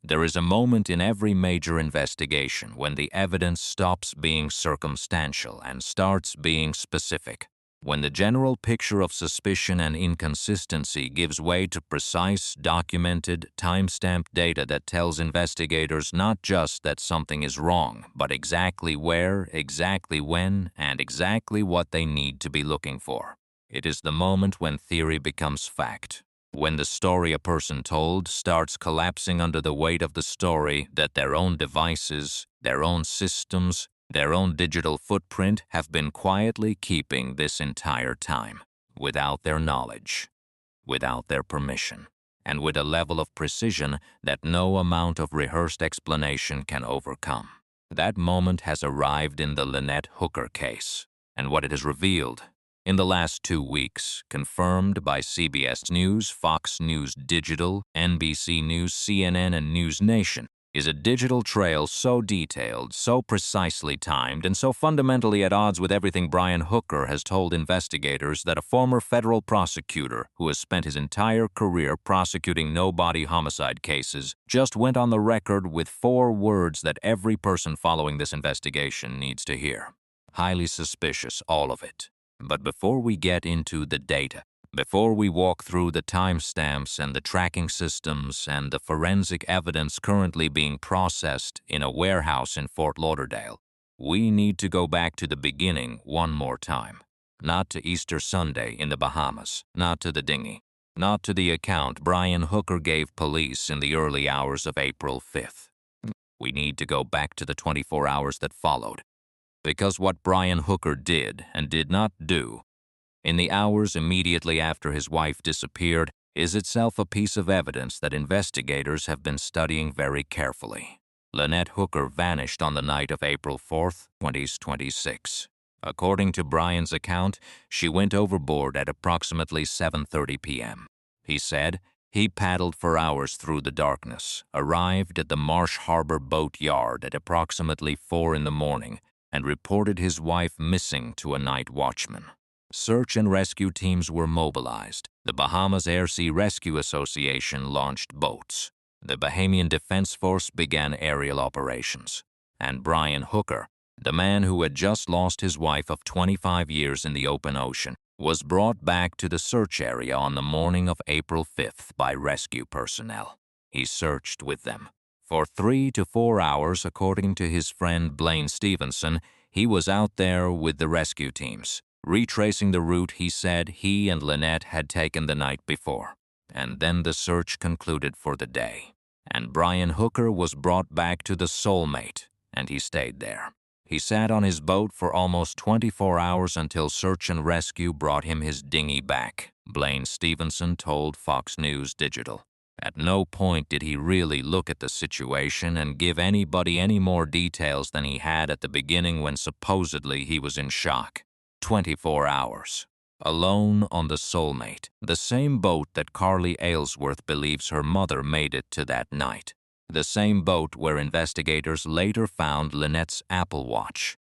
There is a moment in every major investigation when the evidence stops being circumstantial and starts being specific. When the general picture of suspicion and inconsistency gives way to precise, documented, time-stamped data that tells investigators not just that something is wrong, but exactly where, exactly when, and exactly what they need to be looking for. It is the moment when theory becomes fact. When the story a person told starts collapsing under the weight of the story that their own devices, their own systems, their own digital footprint have been quietly keeping this entire time, without their knowledge, without their permission, and with a level of precision that no amount of rehearsed explanation can overcome. That moment has arrived in the Lynette Hooker case, and what it has revealed in the last 2 weeks, confirmed by CBS News, Fox News Digital, NBC News, CNN, and NewsNation, is a digital trail so detailed, so precisely timed, and so fundamentally at odds with everything Brian Hooker has told investigators that a former federal prosecutor who has spent his entire career prosecuting no-body homicide cases just went on the record with 4 words that every person following this investigation needs to hear. Highly suspicious, all of it. But before we get into the data, before we walk through the timestamps and the tracking systems and the forensic evidence currently being processed in a warehouse in Fort Lauderdale, we need to go back to the beginning one more time. Not to Easter Sunday in the Bahamas, not to the dinghy, not to the account Brian Hooker gave police in the early hours of April 5th. We need to go back to the 24 hours that followed. Because what Brian Hooker did and did not do in the hours immediately after his wife disappeared is itself a piece of evidence that investigators have been studying very carefully. Lynette Hooker vanished on the night of April 4th, 2026. According to Brian's account, she went overboard at approximately 7:30 p.m. He said he paddled for hours through the darkness, arrived at the Marsh Harbor boat yard at approximately 4 in the morning, and reported his wife missing to a night watchman. Search and rescue teams were mobilized. The Bahamas Air Sea Rescue Association launched boats. The Bahamian Defense Force began aerial operations. And Brian Hooker, the man who had just lost his wife of 25 years in the open ocean, was brought back to the search area on the morning of April 5th by rescue personnel. He searched with them. For 3 to 4 hours, according to his friend Blaine Stevenson, he was out there with the rescue teams, retracing the route he said he and Lynette had taken the night before. And then the search concluded for the day. And Brian Hooker was brought back to the Soulmate, and he stayed there. He sat on his boat for almost 24 hours until search and rescue brought him his dinghy back, Blaine Stevenson told Fox News Digital. At no point did he really look at the situation and give anybody any more details than he had at the beginning when supposedly he was in shock. 24 hours. Alone on the Soulmate, the same boat that Carly Aylesworth believes her mother made it to that night. The same boat where investigators later found Lynette's Apple Watch.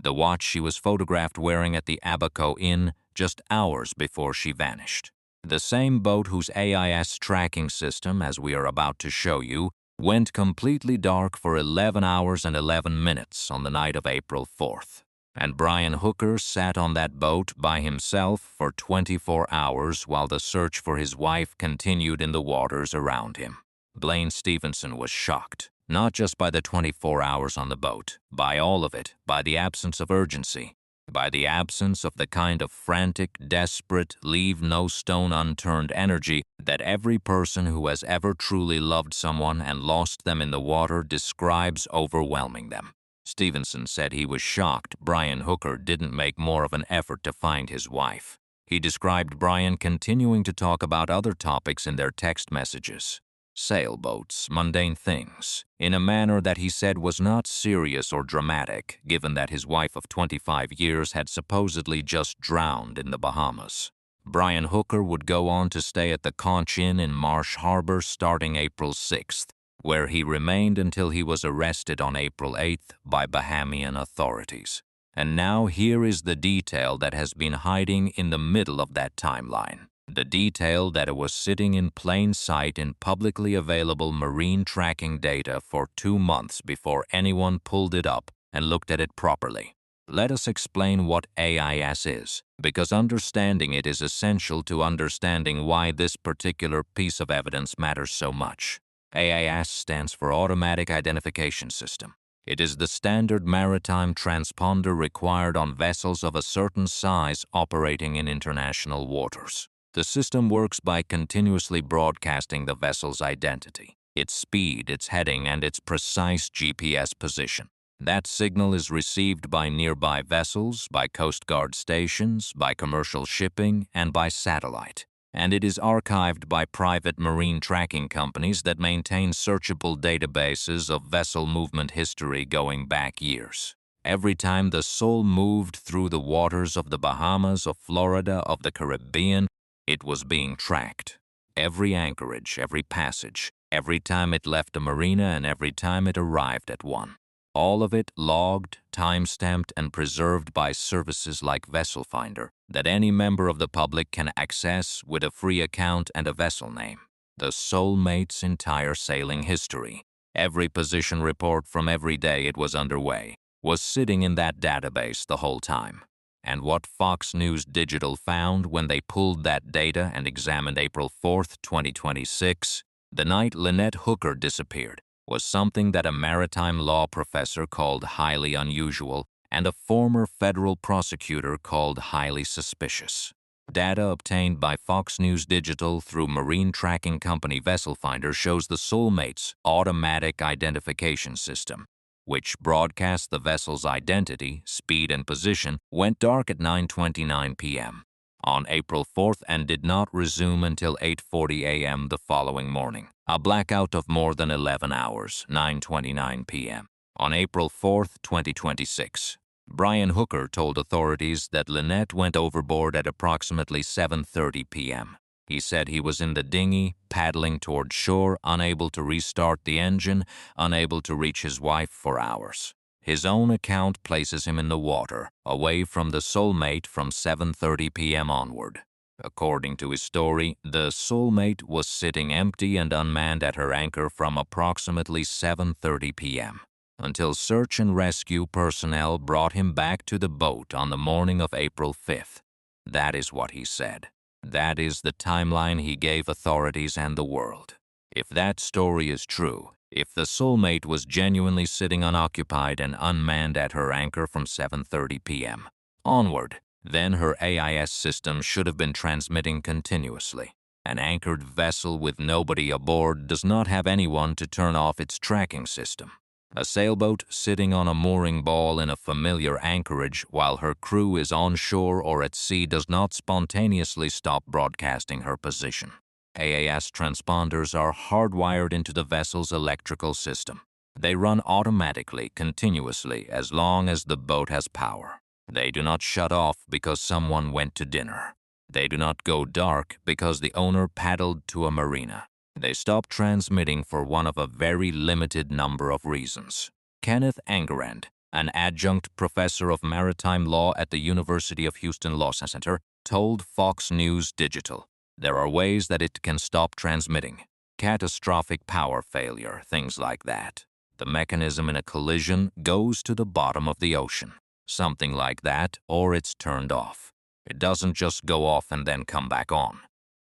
The watch she was photographed wearing at the Abaco Inn just hours before she vanished. The same boat whose AIS tracking system, as we are about to show you, went completely dark for 11 hours and 11 minutes on the night of April 4th. And Brian Hooker sat on that boat by himself for 24 hours while the search for his wife continued in the waters around him. Blaine Stevenson was shocked, not just by the 24 hours on the boat, by all of it, by the absence of urgency, by the absence of the kind of frantic, desperate, leave no stone unturned energy that every person who has ever truly loved someone and lost them in the water describes overwhelming them. Stevenson said he was shocked Brian Hooker didn't make more of an effort to find his wife. He described Brian continuing to talk about other topics in their text messages. Sailboats, mundane things, in a manner that he said was not serious or dramatic, given that his wife of 25 years had supposedly just drowned in the Bahamas. Brian Hooker would go on to stay at the Conch Inn in Marsh Harbor starting April 6th, where he remained until he was arrested on April 8th by Bahamian authorities. And now here is the detail that has been hiding in the middle of that timeline. The detail that it was sitting in plain sight in publicly available marine tracking data for 2 months before anyone pulled it up and looked at it properly. Let us explain what AIS is, because understanding it is essential to understanding why this particular piece of evidence matters so much. AIS stands for Automatic Identification System. It is the standard maritime transponder required on vessels of a certain size operating in international waters. The system works by continuously broadcasting the vessel's identity, its speed, its heading, and its precise GPS position. That signal is received by nearby vessels, by Coast Guard stations, by commercial shipping, and by satellite. And it is archived by private marine tracking companies that maintain searchable databases of vessel movement history going back years. Every time the Soul moved through the waters of the Bahamas, of Florida, of the Caribbean, it was being tracked. Every anchorage, every passage, every time it left a marina, and every time it arrived at one. All of it logged, time-stamped, and preserved by services like Vessel Finder that any member of the public can access with a free account and a vessel name. The Soulmate's entire sailing history, every position report from every day it was underway, was sitting in that database the whole time. And what Fox News Digital found when they pulled that data and examined April 4th, 2026, the night Lynette Hooker disappeared, was something that a maritime law professor called highly unusual and a former federal prosecutor called highly suspicious. Data obtained by Fox News Digital through marine tracking company Vessel Finder shows the Soulmate's automatic identification system, which broadcasts the vessel's identity, speed, and position, went dark at 9:29 p.m. on April 4th and did not resume until 8:40 a.m. the following morning, a blackout of more than 11 hours, 9:29 p.m. on April 4th, 2026. Brian Hooker told authorities that Lynette went overboard at approximately 7:30 p.m. He said he was in the dinghy, paddling toward shore, unable to restart the engine, unable to reach his wife for hours. His own account places him in the water, away from the Soulmate from 7:30 p.m. onward. According to his story, the Soulmate was sitting empty and unmanned at her anchor from approximately 7:30 p.m. until search and rescue personnel brought him back to the boat on the morning of April 5th. That is what he said. That is the timeline he gave authorities and the world. If that story is true, if the Soulmate was genuinely sitting unoccupied and unmanned at her anchor from 7:30 p.m. onward, then her AIS system should have been transmitting continuously. An anchored vessel with nobody aboard does not have anyone to turn off its tracking system. A sailboat sitting on a mooring ball in a familiar anchorage while her crew is on shore or at sea does not spontaneously stop broadcasting her position. AIS transponders are hardwired into the vessel's electrical system. They run automatically, continuously, as long as the boat has power. They do not shut off because someone went to dinner. They do not go dark because the owner paddled to a marina. They stop transmitting for one of a very limited number of reasons. Kenneth Angerand, an adjunct professor of maritime law at the University of Houston Law Center, told Fox News Digital, there are ways that it can stop transmitting. Catastrophic power failure, things like that. The mechanism in a collision goes to the bottom of the ocean. Something like that, or it's turned off. It doesn't just go off and then come back on.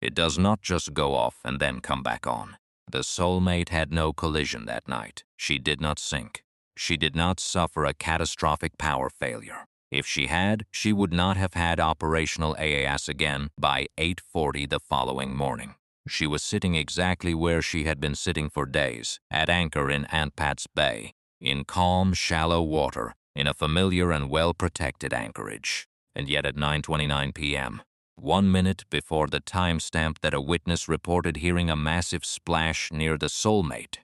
It does not just go off and then come back on. The Soulmate had no collision that night. She did not sink. She did not suffer a catastrophic power failure. If she had, she would not have had operational AIS again by 8:40 the following morning. She was sitting exactly where she had been sitting for days, at anchor in Antpat's Bay, in calm, shallow water, in a familiar and well-protected anchorage. And yet at 9:29 p.m., 1 minute before the timestamp that a witness reported hearing a massive splash near the Soulmate,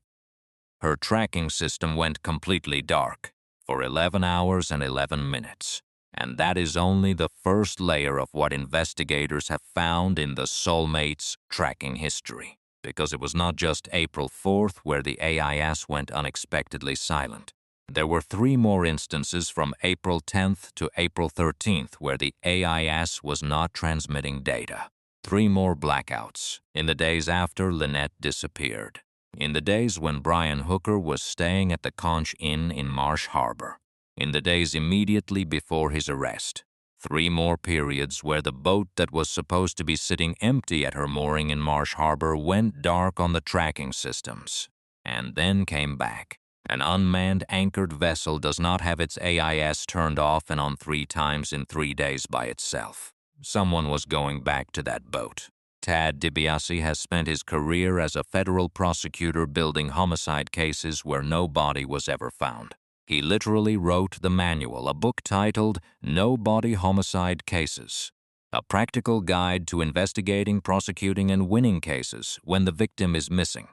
her tracking system went completely dark for 11 hours and 11 minutes. And that is only the first layer of what investigators have found in the Soulmate's tracking history. Because it was not just April 4th where the AIS went unexpectedly silent. There were 3 more instances from April 10th to April 13th where the AIS was not transmitting data. 3 more blackouts in the days after Lynette disappeared. In the days when Brian Hooker was staying at the Conch Inn in Marsh Harbor. In the days immediately before his arrest. 3 more periods where the boat that was supposed to be sitting empty at her mooring in Marsh Harbor went dark on the tracking systems, and then came back. An unmanned anchored vessel does not have its AIS turned off and on 3 times in 3 days by itself. Someone was going back to that boat. Tad DiBiase has spent his career as a federal prosecutor building homicide cases where no body was ever found. He literally wrote the manual, a book titled No Body Homicide Cases, a practical guide to investigating, prosecuting, and winning cases when the victim is missing.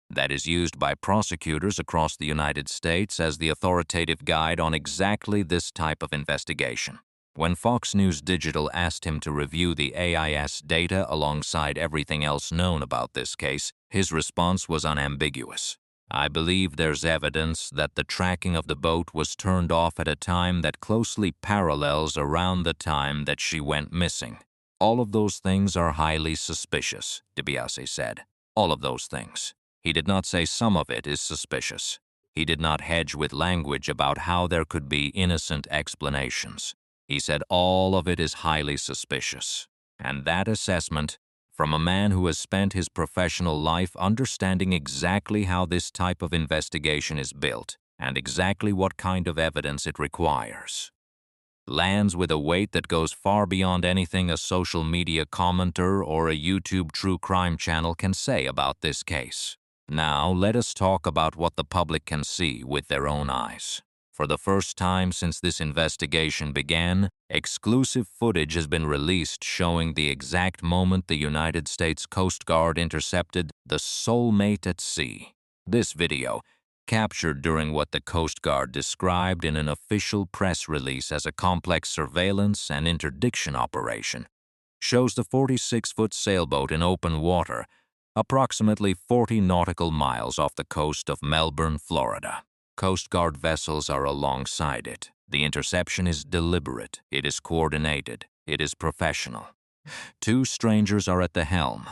That is used by prosecutors across the United States as the authoritative guide on exactly this type of investigation. When Fox News Digital asked him to review the AIS data alongside everything else known about this case, his response was unambiguous. I believe there's evidence that the tracking of the boat was turned off at a time that closely parallels around the time that she went missing. All of those things are highly suspicious, DiBiase said. All of those things. He did not say some of it is suspicious. He did not hedge with language about how there could be innocent explanations. He said all of it is highly suspicious. And that assessment, from a man who has spent his professional life understanding exactly how this type of investigation is built and exactly what kind of evidence it requires, lands with a weight that goes far beyond anything a social media commenter or a YouTube true crime channel can say about this case. Now, let us talk about what the public can see with their own eyes. For the first time since this investigation began, exclusive footage has been released showing the exact moment the United States Coast Guard intercepted the Soulmate at sea. This video, captured during what the Coast Guard described in an official press release as a complex surveillance and interdiction operation, shows the 46-foot sailboat in open water, approximately 40 nautical miles off the coast of Melbourne, Florida. Coast Guard vessels are alongside it. The interception is deliberate, it is coordinated, it is professional. 2 strangers are at the helm.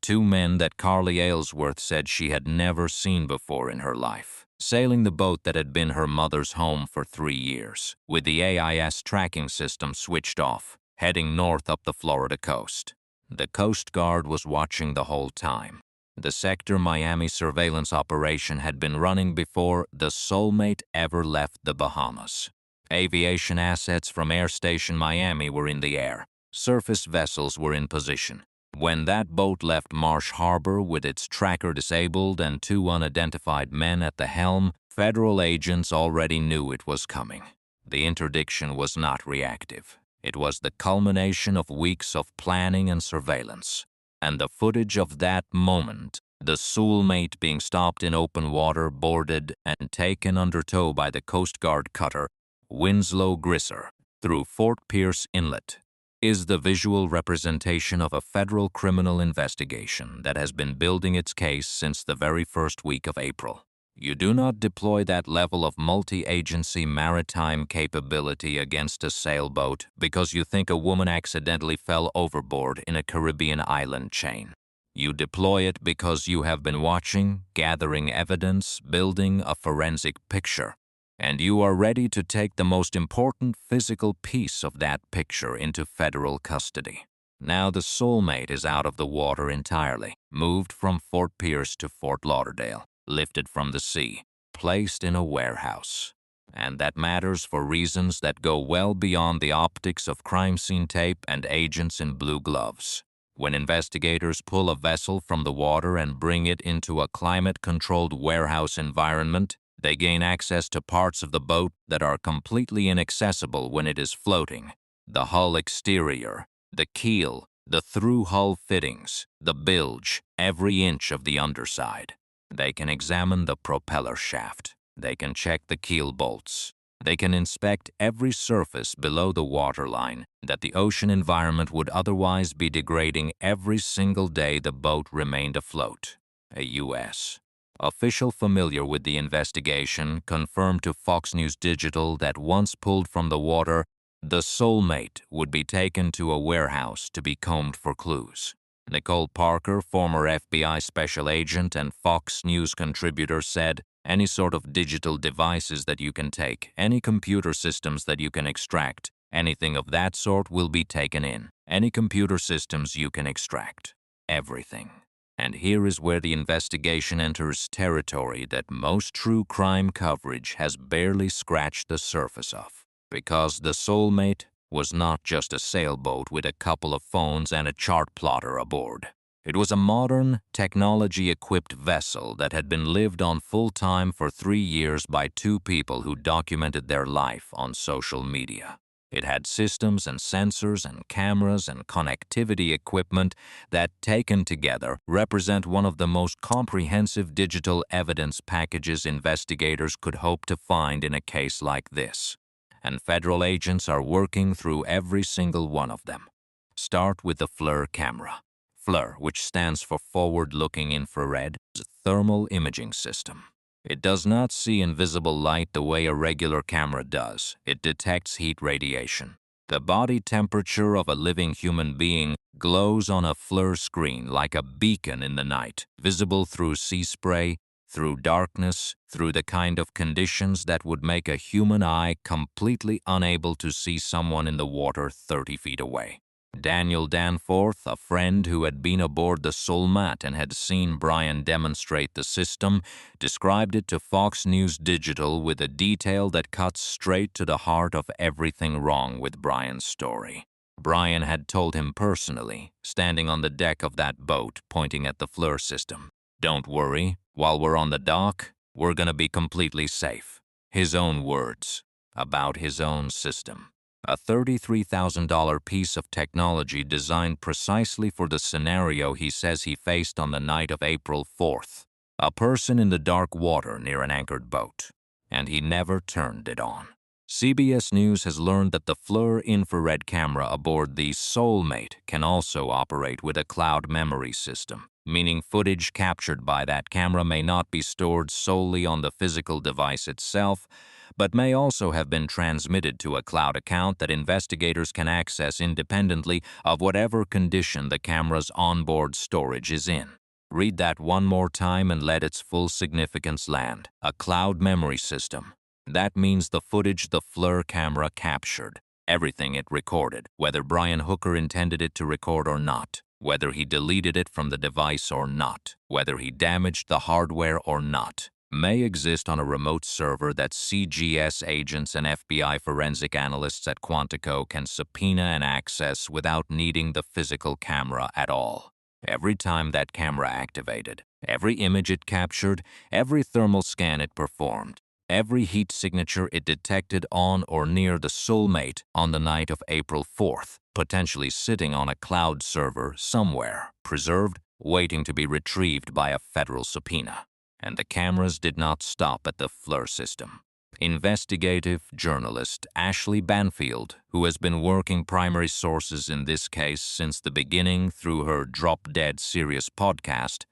2 men that Carly Aylesworth said she had never seen before in her life, sailing the boat that had been her mother's home for 3 years, with the AIS tracking system switched off, heading north up the Florida coast. The Coast Guard was watching the whole time. The Sector Miami surveillance operation had been running before the Soulmate ever left the Bahamas. Aviation assets from Air Station Miami were in the air. Surface vessels were in position. When that boat left Marsh Harbor with its tracker disabled and 2 unidentified men at the helm, federal agents already knew it was coming. The interdiction was not reactive. It was the culmination of weeks of planning and surveillance. And the footage of that moment, the Soulmate being stopped in open water, boarded, and taken under tow by the Coast Guard cutter Winslow Grisser through Fort Pierce Inlet, is the visual representation of a federal criminal investigation that has been building its case since the very first week of April. You do not deploy that level of multi-agency maritime capability against a sailboat because you think a woman accidentally fell overboard in a Caribbean island chain. You deploy it because you have been watching, gathering evidence, building a forensic picture, and you are ready to take the most important physical piece of that picture into federal custody. Now the Soulmate is out of the water entirely, moved from Fort Pierce to Fort Lauderdale, lifted from the sea, placed in a warehouse. And that matters for reasons that go well beyond the optics of crime scene tape and agents in blue gloves. When investigators pull a vessel from the water and bring it into a climate-controlled warehouse environment, they gain access to parts of the boat that are completely inaccessible when it is floating. The hull exterior, the keel, the through-hull fittings, the bilge, every inch of the underside. They can examine the propeller shaft. They can check the keel bolts. They can inspect every surface below the waterline that the ocean environment would otherwise be degrading every single day the boat remained afloat. A U.S. official familiar with the investigation confirmed to Fox News Digital that once pulled from the water, the Soulmate would be taken to a warehouse to be combed for clues. Nicole Parker, former FBI special agent and Fox News contributor, said, "Any sort of digital devices that you can take, any computer systems that you can extract, anything of that sort will be taken in. Any computer systems you can extract. Everything." And here is where the investigation enters territory that most true crime coverage has barely scratched the surface of. Because the Soulmate was not just a sailboat with a couple of phones and a chart plotter aboard. It was a modern, technology-equipped vessel that had been lived on full-time for 3 years by two people who documented their life on social media. It had systems and sensors and cameras and connectivity equipment that, taken together, represent one of the most comprehensive digital evidence packages investigators could hope to find in a case like this. And federal agents are working through every single one of them. Start with the FLIR camera. FLIR, which stands for Forward-Looking Infrared, is a thermal imaging system. It does not see invisible light the way a regular camera does. It detects heat radiation. The body temperature of a living human being glows on a FLIR screen like a beacon in the night, visible through sea spray, through darkness, through the kind of conditions that would make a human eye completely unable to see someone in the water 30 feet away. Daniel Danforth, a friend who had been aboard the Soulmate and had seen Brian demonstrate the system, described it to Fox News Digital with a detail that cuts straight to the heart of everything wrong with Brian's story. Brian had told him personally, standing on the deck of that boat pointing at the FLIR system, "Don't worry, while we're on the dock, we're gonna be completely safe." His own words about his own system. A $33,000 piece of technology designed precisely for the scenario he says he faced on the night of April 4th. A person in the dark water near an anchored boat. And he never turned it on. CBS News has learned that the FLIR infrared camera aboard the Soulmate can also operate with a cloud memory system, meaning footage captured by that camera may not be stored solely on the physical device itself, but may also have been transmitted to a cloud account that investigators can access independently of whatever condition the camera's onboard storage is in. Read that one more time and let its full significance land. A cloud memory system. That means the footage the FLIR camera captured, everything it recorded, whether Brian Hooker intended it to record or not, whether he deleted it from the device or not, whether he damaged the hardware or not, may exist on a remote server that CGS agents and FBI forensic analysts at Quantico can subpoena and access without needing the physical camera at all. Every time that camera activated, every image it captured, every thermal scan it performed, every heat signature it detected on or near the Soulmate on the night of April 4th, potentially sitting on a cloud server somewhere, preserved, waiting to be retrieved by a federal subpoena. And the cameras did not stop at the FLIR system. Investigative journalist Ashley Banfield, who has been working primary sources in this case since the beginning through her Drop Dead Serious podcast,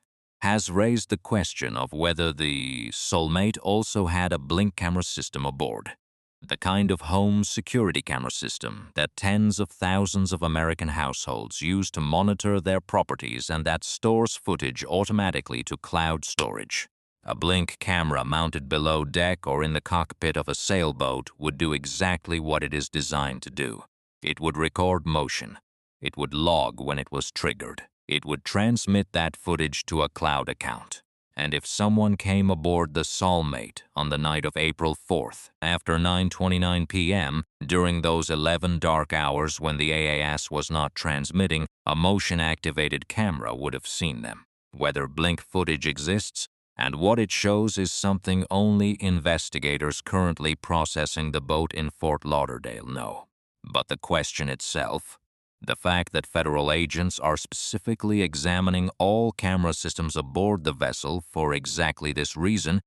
has raised the question of whether the Soulmate also had a blink camera system aboard. The kind of home security camera system that tens of thousands of American households use to monitor their properties and that stores footage automatically to cloud storage. A blink camera mounted below deck or in the cockpit of a sailboat would do exactly what it is designed to do. It would record motion. It would log when it was triggered. It would transmit that footage to a cloud account. And if someone came aboard the Soulmate on the night of April 4th, after 9:29 p.m., during those 11 dark hours when the AAS was not transmitting, a motion-activated camera would have seen them. Whether blink footage exists, and what it shows is something only investigators currently processing the boat in Fort Lauderdale know. But the question itself, the fact that federal agents are specifically examining all camera systems aboard the vessel for exactly this reason,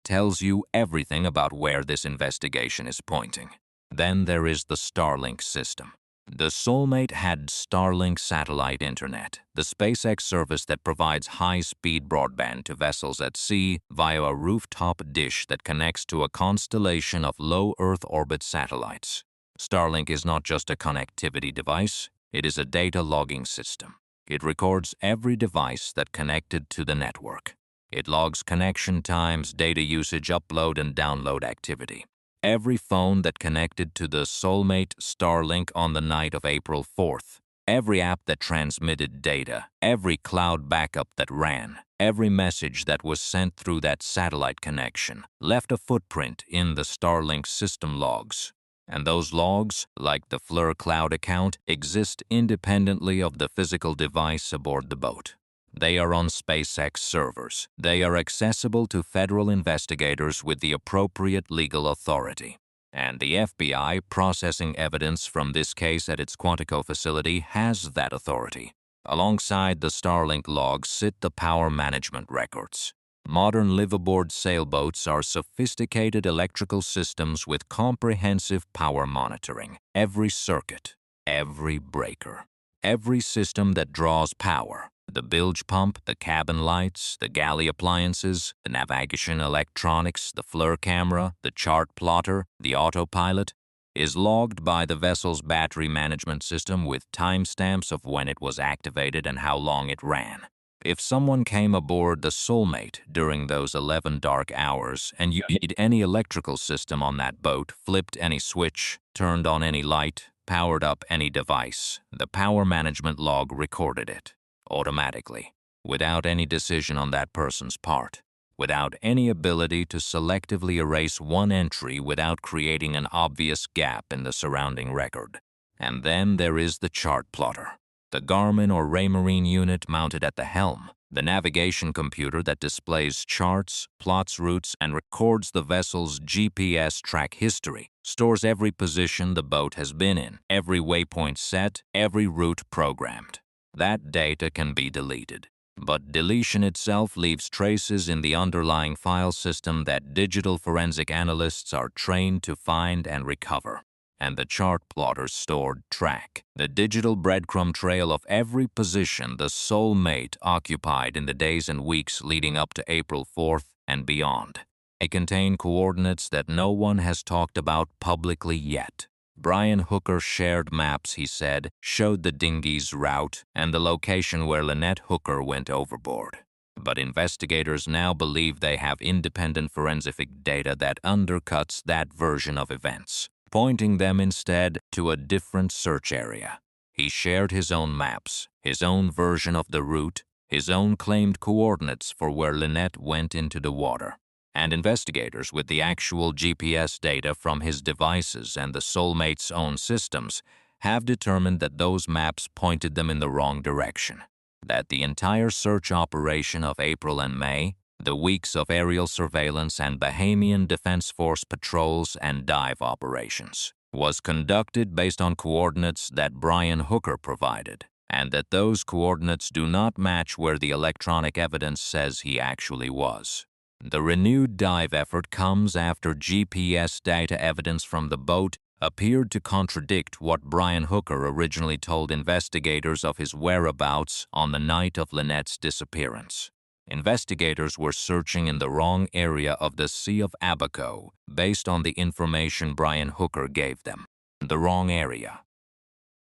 tells you everything about where this investigation is pointing. Then there is the Starlink system. The Soulmate had Starlink satellite internet, the SpaceX service that provides high-speed broadband to vessels at sea via a rooftop dish that connects to a constellation of low Earth orbit satellites. Starlink is not just a connectivity device, it is a data logging system. It records every device that connected to the network. It logs connection times, data usage, upload and download activity. Every phone that connected to the Soulmate Starlink on the night of April 4th. Every app that transmitted data, every cloud backup that ran, every message that was sent through that satellite connection left a footprint in the Starlink system logs. And those logs, like the FLIR cloud account, exist independently of the physical device aboard the boat. They are on SpaceX servers. They are accessible to federal investigators with the appropriate legal authority. And the FBI, processing evidence from this case at its Quantico facility, has that authority. Alongside the Starlink logs sit the power management records. Modern liveaboard sailboats are sophisticated electrical systems with comprehensive power monitoring. Every circuit, every breaker, every system that draws power. The bilge pump, the cabin lights, the galley appliances, the navigation electronics, the FLIR camera, the chart plotter, the autopilot, is logged by the vessel's battery management system with timestamps of when it was activated and how long it ran. If someone came aboard the Soulmate during those 11 dark hours and used any electrical system on that boat, flipped any switch, turned on any light, powered up any device, the power management log recorded it. Automatically, without any decision on that person's part, without any ability to selectively erase one entry without creating an obvious gap in the surrounding record. And then there is the chart plotter, the Garmin or Raymarine unit mounted at the helm, the navigation computer that displays charts, plots routes, and records the vessel's GPS track history, stores every position the boat has been in, every waypoint set, every route programmed. That data can be deleted, but deletion itself leaves traces in the underlying file system that digital forensic analysts are trained to find and recover. And the chart plotters stored track the digital breadcrumb trail of every position the Soulmate occupied in the days and weeks leading up to April 4th and beyond. They contain coordinates that no one has talked about publicly yet. Brian Hooker shared maps, he said, showed the dinghy's route and the location where Lynette Hooker went overboard. But investigators now believe they have independent forensic data that undercuts that version of events, pointing them instead to a different search area. He shared his own maps, his own version of the route, his own claimed coordinates for where Lynette went into the water. And investigators with the actual GPS data from his devices and the Soulmate's own systems have determined that those maps pointed them in the wrong direction, that the entire search operation of April and May, the weeks of aerial surveillance and Bahamian Defense Force patrols and dive operations, was conducted based on coordinates that Brian Hooker provided, and that those coordinates do not match where the electronic evidence says he actually was. The renewed dive effort comes after GPS data evidence from the boat appeared to contradict what Brian Hooker originally told investigators of his whereabouts on the night of Lynette's disappearance. Investigators were searching in the wrong area of the Sea of Abaco based on the information Brian Hooker gave them. The wrong area.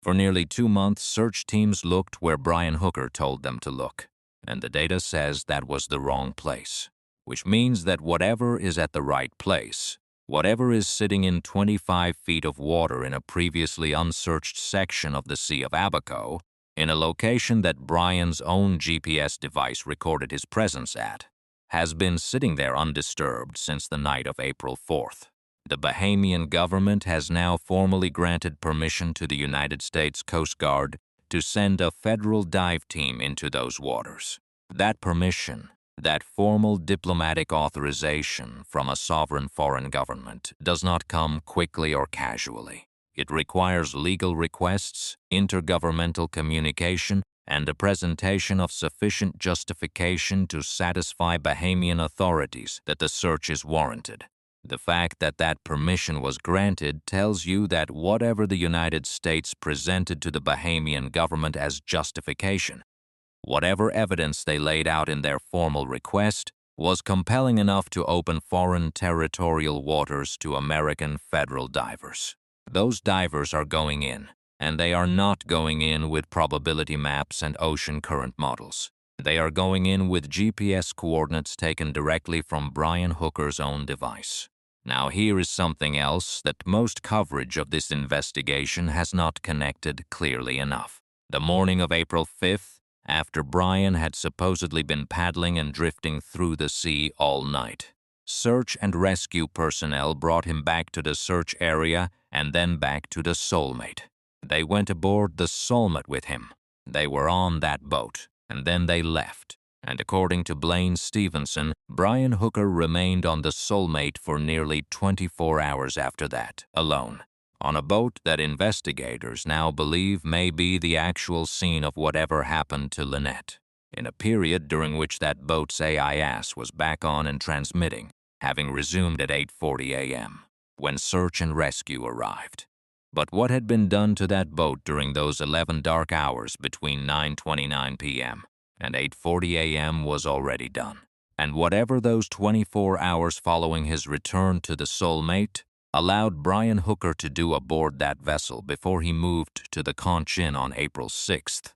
For nearly 2 months, search teams looked where Brian Hooker told them to look, and the data says that was the wrong place. Which means that whatever is at the right place, whatever is sitting in 25 feet of water in a previously unsearched section of the Sea of Abaco, in a location that Brian's own GPS device recorded his presence at, has been sitting there undisturbed since the night of April 4th. The Bahamian government has now formally granted permission to the United States Coast Guard to send a federal dive team into those waters. That permission, that formal diplomatic authorization from a sovereign foreign government, does not come quickly or casually. It requires legal requests, intergovernmental communication, and a presentation of sufficient justification to satisfy Bahamian authorities that the search is warranted. The fact that that permission was granted tells you that whatever the United States presented to the Bahamian government as justification, whatever evidence they laid out in their formal request, was compelling enough to open foreign territorial waters to American federal divers. Those divers are going in, And they are not going in with probability maps and ocean current models. They are going in with GPS coordinates taken directly from Brian Hooker's own device. Now here is something else that most coverage of this investigation has not connected clearly enough. The morning of April 5th, after Brian had supposedly been paddling and drifting through the sea all night, search and rescue personnel brought him back to the search area and then back to the Soulmate. They went aboard the Soulmate with him. They were on that boat, and then they left. And according to Blaine Stevenson, Brian Hooker remained on the Soulmate for nearly 24 hours after that, alone, on a boat that investigators now believe may be the actual scene of whatever happened to Lynette, in a period during which that boat's AIS was back on and transmitting, having resumed at 8:40 a.m., when search and rescue arrived. But what had been done to that boat during those 11 dark hours between 9:29 p.m. and 8:40 a.m. was already done. And whatever those 24 hours following his return to the Soulmate allowed Brian Hooker to do aboard that vessel before he moved to the Conchin on April 6th,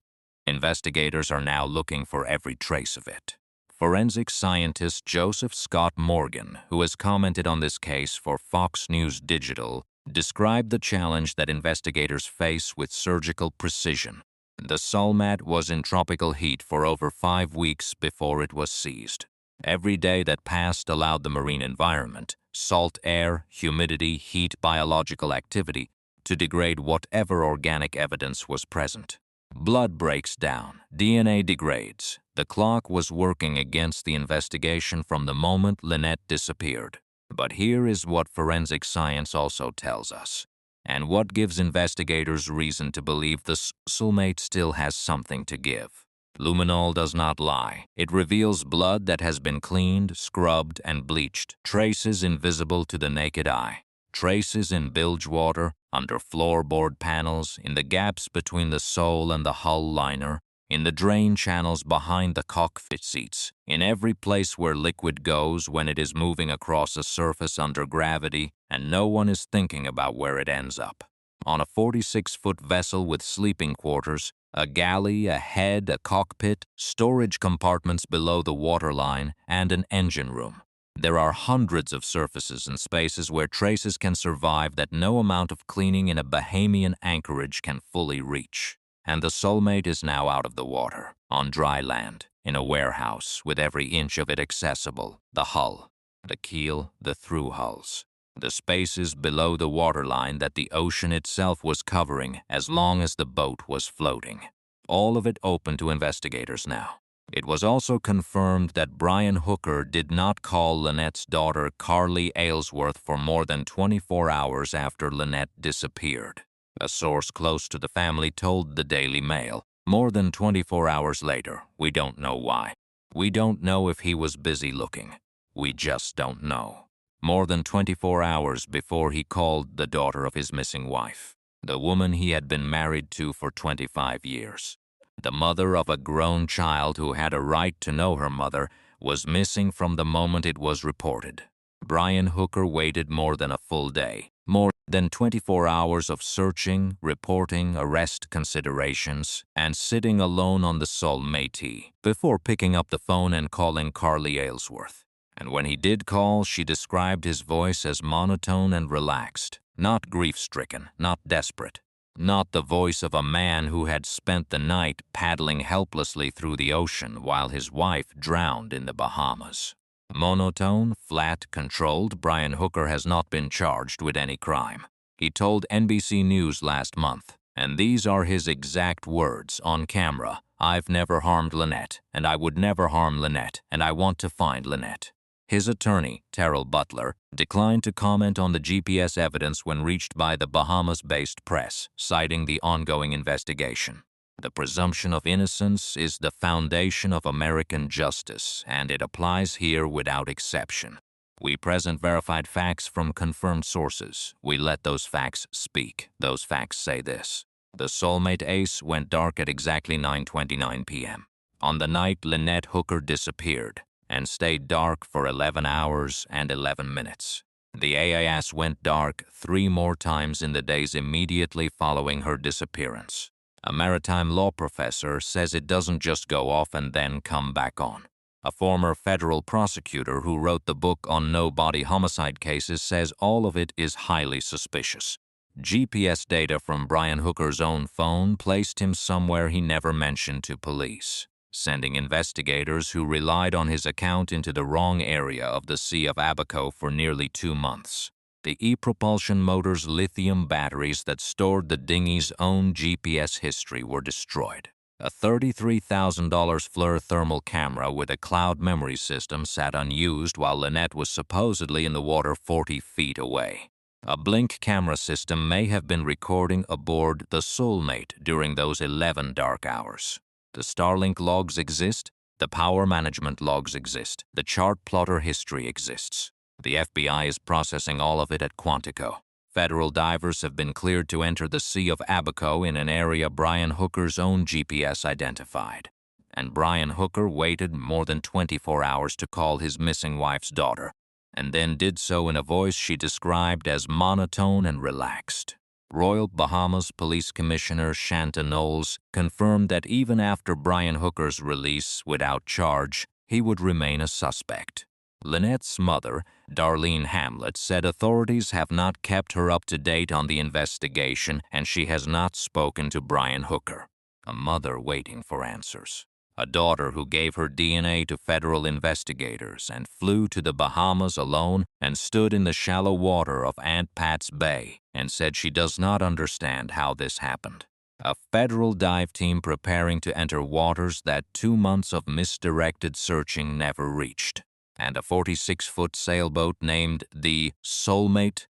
investigators are now looking for every trace of it. Forensic scientist Joseph Scott Morgan, who has commented on this case for Fox News Digital, described the challenge that investigators face with surgical precision. The Soulmate was in tropical heat for over 5 weeks before it was seized. Every day that passed allowed the marine environment, salt air, humidity, heat, biological activity, to degrade whatever organic evidence was present. Blood breaks down, DNA degrades. The clock was working against the investigation from the moment Lynette disappeared. But here is what forensic science also tells us, and what gives investigators reason to believe the Soulmate still has something to give. Luminol does not lie. It reveals blood that has been cleaned, scrubbed, and bleached, traces invisible to the naked eye, traces in bilge water, under floorboard panels, in the gaps between the sole and the hull liner, in the drain channels behind the cockpit seats, in every place where liquid goes when it is moving across a surface under gravity and no one is thinking about where it ends up. On a 46-foot vessel with sleeping quarters, a galley, a head, a cockpit, storage compartments below the waterline, and an engine room. There are hundreds of surfaces and spaces where traces can survive that no amount of cleaning in a Bahamian anchorage can fully reach. And the Soulmate is now out of the water, on dry land, in a warehouse with every inch of it accessible, the hull, the keel, the through hulls, the spaces below the waterline that the ocean itself was covering as long as the boat was floating. All of it open to investigators now. It was also confirmed that Brian Hooker did not call Lynette's daughter Carly Aylesworth for more than 24 hours after Lynette disappeared. A source close to the family told the Daily Mail, more than 24 hours later, we don't know why. We don't know if he was busy looking. We just don't know. More than 24 hours before he called the daughter of his missing wife, the woman he had been married to for 25 years. The mother of a grown child who had a right to know her mother was missing from the moment it was reported. Brian Hooker waited more than a full day, more than 24 hours of searching, reporting, arrest considerations, and sitting alone on the Soulmate before picking up the phone and calling Carly Aylesworth. And when he did call, she described his voice as monotone and relaxed, not grief-stricken, not desperate, not the voice of a man who had spent the night paddling helplessly through the ocean while his wife drowned in the Bahamas. Monotone, flat, controlled, Brian Hooker has not been charged with any crime. He told NBC News last month, and these are his exact words on camera, "I've never harmed Lynette, and I would never harm Lynette, and I want to find Lynette." His attorney, Terrell Butler, declined to comment on the GPS evidence when reached by the Bahamas-based press, citing the ongoing investigation. The presumption of innocence is the foundation of American justice, and it applies here without exception. We present verified facts from confirmed sources. We let those facts speak. Those facts say this. The Soulmate Ace went dark at exactly 9:29 p.m. on the night Lynette Hooker disappeared, and stayed dark for 11 hours and 11 minutes. The AIS went dark 3 more times in the days immediately following her disappearance. A maritime law professor says it doesn't just go off and then come back on. A former federal prosecutor who wrote the book on no-body homicide cases says all of it is highly suspicious. GPS data from Brian Hooker's own phone placed him somewhere he never mentioned to police, sending investigators who relied on his account into the wrong area of the Sea of Abaco for nearly 2 months. The e-propulsion motor's lithium batteries that stored the dinghy's own GPS history were destroyed. A $33,000 FLIR thermal camera with a cloud memory system sat unused while Lynette was supposedly in the water 40 feet away. A blink camera system may have been recording aboard the Soulmate during those 11 dark hours. The Starlink logs exist, the power management logs exist, the chart plotter history exists. The FBI is processing all of it at Quantico. Federal divers have been cleared to enter the Sea of Abaco in an area Brian Hooker's own GPS identified. And Brian Hooker waited more than 24 hours to call his missing wife's daughter, and then did so in a voice she described as monotone and relaxed. Royal Bahamas Police Commissioner Shanta Knowles confirmed that even after Brian Hooker's release without charge, he would remain a suspect. Lynette's mother, Darlene Hamlet, said authorities have not kept her up to date on the investigation and she has not spoken to Brian Hooker. A mother waiting for answers. A daughter who gave her DNA to federal investigators and flew to the Bahamas alone and stood in the shallow water of Aunt Pat's Bay and said she does not understand how this happened. A federal dive team preparing to enter waters that 2 months of misdirected searching never reached. And a 46-foot sailboat named the Soulmate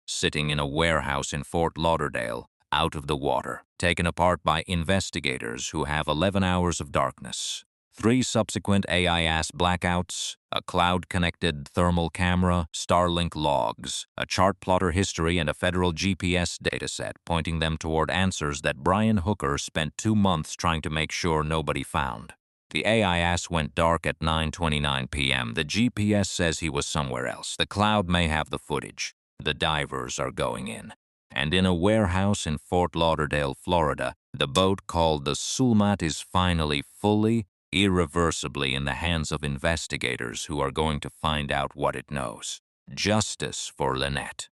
sitting in a warehouse in Fort Lauderdale, out of the water, taken apart by investigators who have 11 hours of darkness. 3 subsequent AIS blackouts, a cloud-connected thermal camera, Starlink logs, a chart plotter history, and a federal GPS dataset pointing them toward answers that Brian Hooker spent 2 months trying to make sure nobody found. The AIS went dark at 9:29 p.m. The GPS says he was somewhere else. The cloud may have the footage. The divers are going in. And in a warehouse in Fort Lauderdale, Florida, the boat called the Soulmate is finally fully, irreversibly in the hands of investigators who are going to find out what it knows. Justice for Lynette.